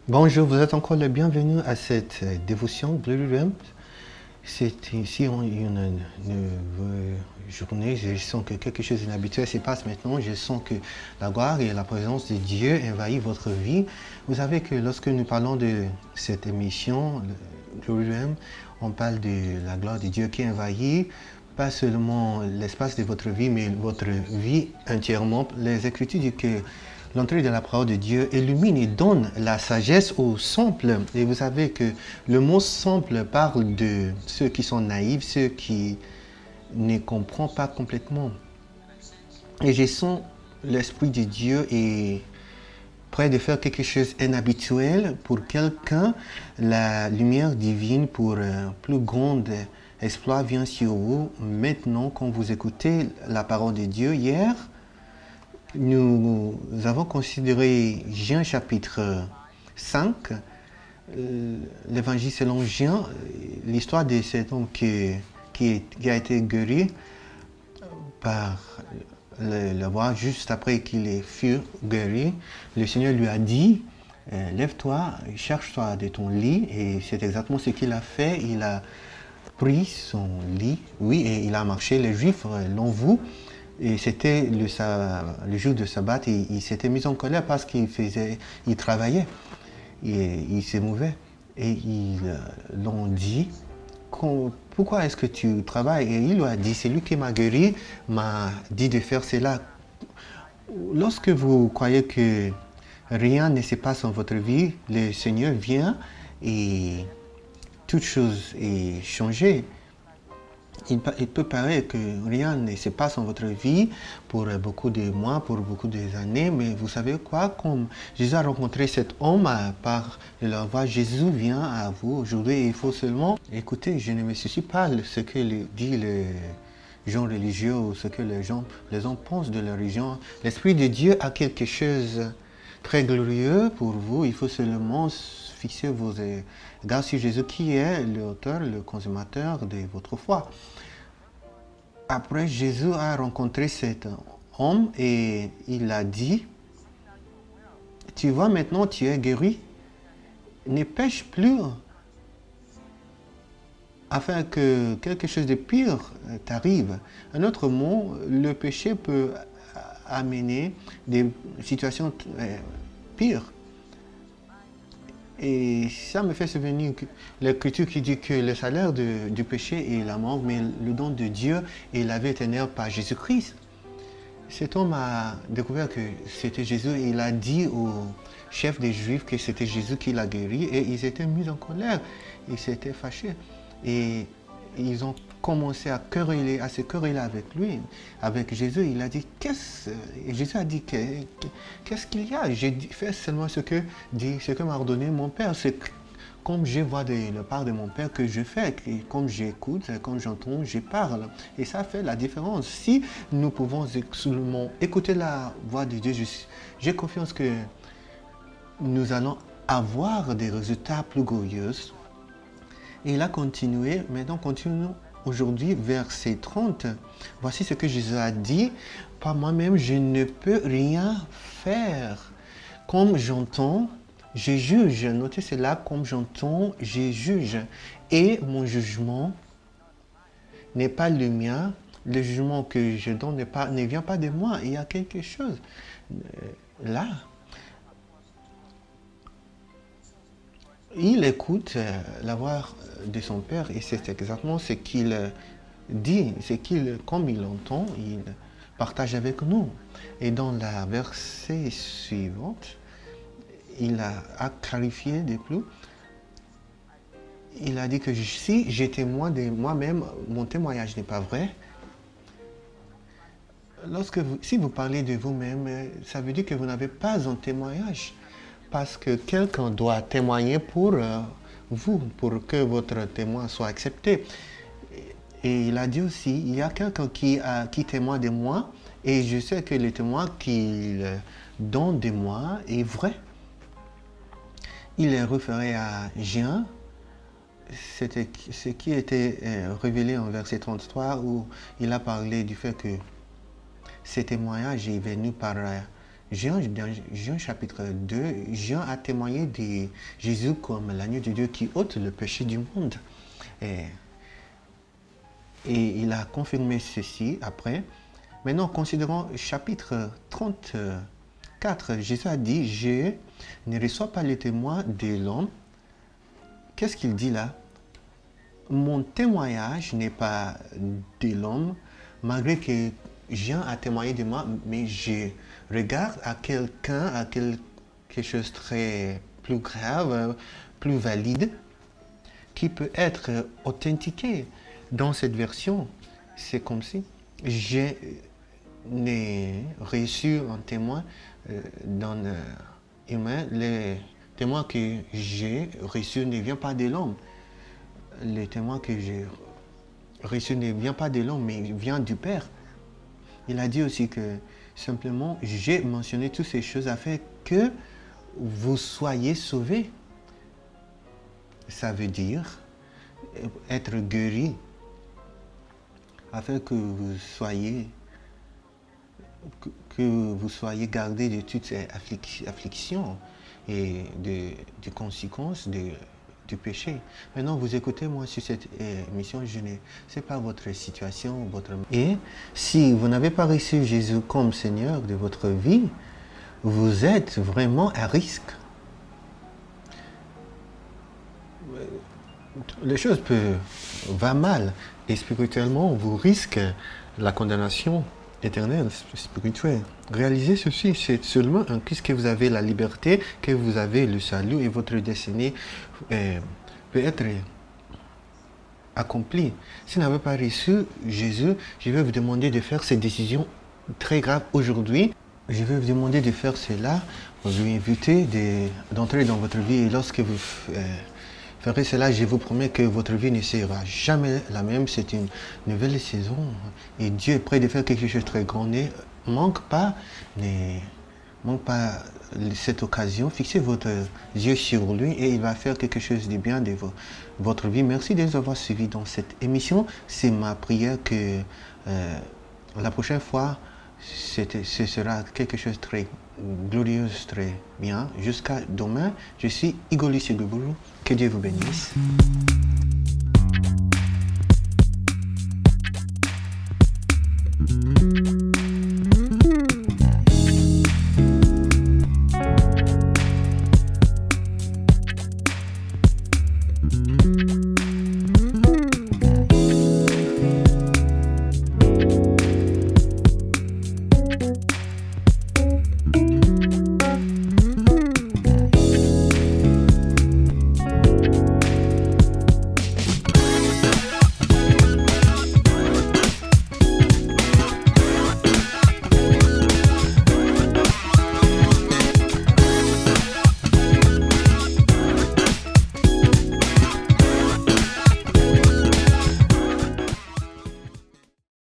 Bonjour, vous êtes encore le bienvenu à cette dévotion Glory Realm. C'est ici une nouvelle journée. Je sens que quelque chose d'inhabituel se passe maintenant. Je sens que la gloire et la présence de Dieu envahit votre vie. Vous savez que lorsque nous parlons de cette émission, Glory Realm, on parle de la gloire de Dieu qui envahit pas seulement l'espace de votre vie, mais votre vie entièrement. Les Écritures disent que l'entrée de la parole de Dieu illumine et donne la sagesse aux simples. Et vous savez que le mot simple parle de ceux qui sont naïfs, ceux qui ne comprennent pas complètement. Et je sens l'Esprit de Dieu est prêt de faire quelque chose d'inhabituel pour quelqu'un. La lumière divine pour un plus grand exploit vient sur vous maintenant quand vous écoutez la parole de Dieu. Hier, nous avons considéré Jean chapitre 5, l'évangile selon Jean, l'histoire de cet homme qui a été guéri par le roi juste après qu'il fut guéri. Le Seigneur lui a dit, lève-toi, cherche-toi de ton lit, et c'est exactement ce qu'il a fait. Il a pris son lit, oui, et il a marché. Les Juifs l'ont vu. Et c'était le jour de sabbat et il s'était mis en colère parce qu'il travaillait et il se mouvait. Et ils l'ont dit, pourquoi est-ce que tu travailles? Et il lui a dit, c'est lui qui m'a guéri, m'a dit de faire cela. Lorsque vous croyez que rien ne se passe dans votre vie, le Seigneur vient et toute chose est changée. Il peut paraître que rien ne se passe dans votre vie pour beaucoup de mois, pour beaucoup d'années, mais vous savez quoi, comme Jésus a rencontré cet homme par la voix, Jésus vient à vous aujourd'hui. Il faut seulement écouter. Je ne me soucie pas de ce que dit les gens religieux ou ce que les hommes pensent de la religion. L'Esprit de Dieu a quelque chose de très glorieux pour vous. Il faut seulement fixer vos regards sur Jésus qui est l'auteur, le consommateur de votre foi. Après, Jésus a rencontré cet homme et il a dit, tu vois maintenant, tu es guéri, ne pêche plus afin que quelque chose de pire t'arrive. En autre mot, le péché peut amener des situations pires. Et ça me fait souvenir que l'Écriture qui dit que le salaire du péché est la mort, mais le don de Dieu est la vie éternelle par Jésus-Christ. Cet homme a découvert que c'était Jésus et il a dit au chef des Juifs que c'était Jésus qui l'a guéri et ils étaient mis en colère, ils s'étaient fâchés et ils ont commencé à se quereller avec lui, avec Jésus. Il a dit, Jésus a dit, qu'est-ce qu'il y a? J'ai fait seulement ce que m'a ordonné mon Père. C'est comme je vois de la part de mon Père que je fais, et comme j'écoute, comme j'entends, je parle. Et ça fait la différence. Si nous pouvons seulement écouter la voix de Dieu, j'ai confiance que nous allons avoir des résultats plus glorieux. Et il a continué, maintenant continuons aujourd'hui, verset 30. Voici ce que Jésus a dit, par moi-même, je ne peux rien faire. Comme j'entends, je juge. Notez cela, comme j'entends, je juge. Et mon jugement n'est pas le mien. Le jugement que je donne ne vient pas de moi. Il y a quelque chose là. Il écoute la voix de son père et c'est exactement ce qu'il dit, comme il entend, il partage avec nous. Et dans la verset suivante, il a clarifié de plus. Il a dit que si j'ai témoin de moi-même, mon témoignage n'est pas vrai. Si vous parlez de vous-même, ça veut dire que vous n'avez pas un témoignage. Parce que quelqu'un doit témoigner pour vous, pour que votre témoin soit accepté. Et il a dit aussi, il y a quelqu'un qui témoigne de moi, et je sais que le témoin qu'il donne de moi est vrai. Il est référé à Jean, c'était ce qui était révélé en verset 33, où il a parlé du fait que ce témoignage est venu par Dans Jean chapitre 2, Jean a témoigné de Jésus comme l'agneau de Dieu qui ôte le péché du monde. Et il a confirmé ceci après. Maintenant, considérons chapitre 34. Jésus a dit, je ne reçois pas les témoins de l'homme. Qu'est-ce qu'il dit là? Mon témoignage n'est pas de l'homme, malgré que Jean a témoigné de moi, mais je regarde à quelqu'un, à quelque chose de très plus grave, plus valide, qui peut être authentifié dans cette version. C'est comme si je n'ai reçu un témoin d'un humain. Les témoins que j'ai reçus ne viennent pas de l'homme. Les témoins que j'ai reçus ne viennent pas de l'homme, mais viennent du Père. Il a dit aussi que simplement, j'ai mentionné toutes ces choses afin que vous soyez sauvés. Ça veut dire être guéri, afin que vous soyez gardés de toutes ces afflictions et des conséquences du péché. Maintenant, vous écoutez moi sur cette émission, je ne sais pas votre situation, Et si vous n'avez pas reçu Jésus comme Seigneur de votre vie, vous êtes vraiment à risque. Les choses vont mal et spirituellement, vous risquez la condamnation éternelle, spirituelle. Réalisez ceci, c'est seulement en Christ que vous avez la liberté, que vous avez le salut et votre destinée peut être accomplie. Si vous n'avez pas reçu Jésus, je vais vous demander de faire cette décision très grave aujourd'hui. Je vais vous demander de faire cela, vous lui inviter d'entrer dans votre vie et lorsque vous ferez cela, je vous promets que votre vie ne sera jamais la même. C'est une nouvelle saison et Dieu est prêt de faire quelque chose de très grand. Ne manque pas cette occasion. Fixez votre yeux sur lui et il va faire quelque chose de bien de votre vie. Merci de nous avoir suivis dans cette émission. C'est ma prière que la prochaine fois, ce sera quelque chose de très glorieux, très bien. Jusqu'à demain, je suis Igoli Seguboulou. Que Dieu vous bénisse.